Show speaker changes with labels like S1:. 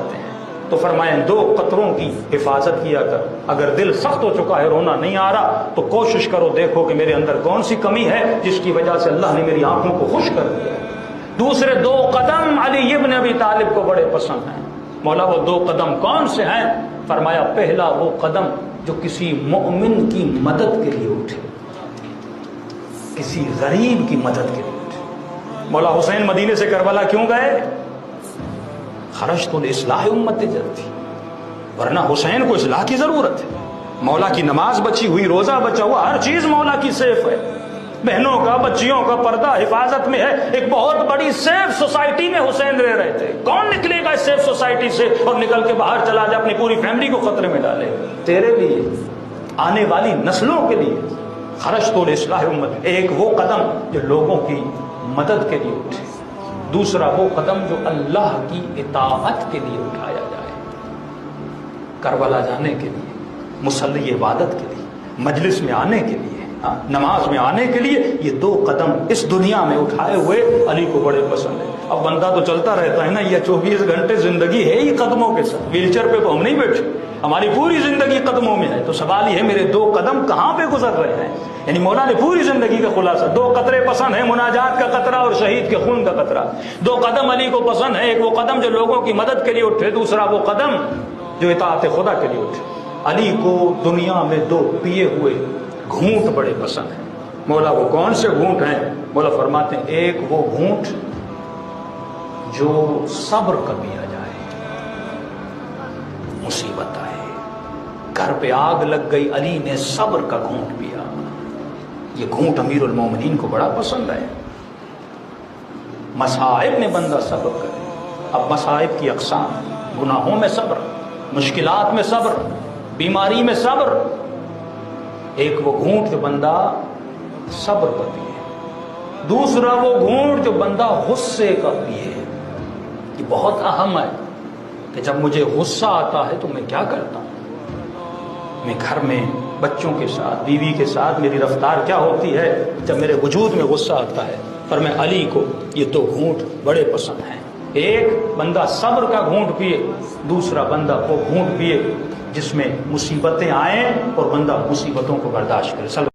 S1: کرتے ہیں تو فرمایا دو قطروں کی حفاظت کیا کر. اگر دل سخت ہو چکا ہے، رونا نہیں آ رہا، تو کوشش کرو دیکھو کہ میرے اندر کون سی کمی ہے جس کی وجہ سے اللہ نے میری آنکھوں کو خشک کر دیا. دوسرے دو قدم علی ابن ابی طالب کو بڑے پسند ہیں. مولا وہ دو قدم کون سے ہیں؟ فرمایا پہلا وہ قدم جو کسی مومن کی مدد کے لیے اٹھے، کسی غریب کی مدد کے لیے اٹھے. مولا حسین مدینے سے کربلا کیوں گئے؟ خرجت الاصلاح امت تھی، ورنہ حسین کو اصلاح کی ضرورت ہے. مولا کی نماز بچی ہوئی، روزہ بچا ہوا، ہر چیز مولا کی سیف ہے. بہنوں کا، بچیوں کا پردہ حفاظت میں ہے. ایک بہت بڑی سیف سوسائٹی میں حسین رہ رہے تھے. کون نکلے گا اس سیف سوسائٹی سے اور نکل کے باہر چلا جائے، اپنی پوری فیملی کو خطرے میں ڈالے؟ تیرے لیے، آنے والی نسلوں کے لیے. خرجت الاصلاح امت، ایک وہ قدم جو لوگوں کی مدد کے لیے اٹھے. دوسرا وہ قدم جو اللہ کی اطاعت کے لیے اٹھایا جائے، کربلا جانے کے لیے، مصلی عبادت کے لیے، مجلس میں آنے کے لیے، نماز میں آنے کے لیے. یہ دو قدم اس دنیا میں اٹھائے ہوئے علی کو بڑے پسند ہیں. اب بندہ تو چلتا رہتا ہے نا، یہ 24 گھنٹے زندگی ہے ہی قدموں کے ساتھ. ویل چیئر پہ تو ہم نہیں بیٹھے، ہماری پوری زندگی قدموں میں ہے. تو سوال یہ ہے میرے دو قدم کہاں پہ گزر رہے ہیں؟ یعنی مولا نے پوری زندگی کا خلاصہ. دو قطرے پسند ہیں، مناجات کا قطرہ اور شہید کے خون کا قطرہ. دو قدم علی کو پسند ہے، ایک وہ قدم جو لوگوں کی مدد کے لیے اٹھے، دوسرا وہ قدم جو اطاعت خدا کے لیے اٹھے. علی کو دنیا میں دو پیے ہوئے گھونٹ بڑے پسند ہیں. مولا وہ کون سے گھونٹ ہیں؟ مولا فرماتے ہیں ایک وہ گھونٹ جو صبر کا پیا جائے. مصیبت آئے، گھر پہ آگ لگ گئی، علی نے صبر کا گھونٹ پیا. یہ گھونٹ امیر المومنین کو بڑا پسند ہے. مصائب میں بندہ صبر کرے. اب مصائب کی اقسام: گناہوں میں صبر، مشکلات میں صبر، بیماری میں صبر. ایک وہ گھونٹ جو بندہ صبر کا پیے. دوسرا وہ گھونٹ جو بندہ غصے کا پیے. یہ بہت اہم ہے کہ جب مجھے غصہ آتا ہے تو میں کیا کرتا ہوں. میں گھر میں بچوں کے ساتھ، بیوی کے ساتھ میری رفتار کیا ہوتی ہے جب میرے وجود میں غصہ آتا ہے. پر میں علی کو یہ دو گھونٹ بڑے پسند ہیں. ایک بندہ صبر کا گھونٹ پیے، دوسرا بندہ وہ گھونٹ پیے جس میں مصیبتیں آئیں اور بندہ مصیبتوں کو برداشت کرے.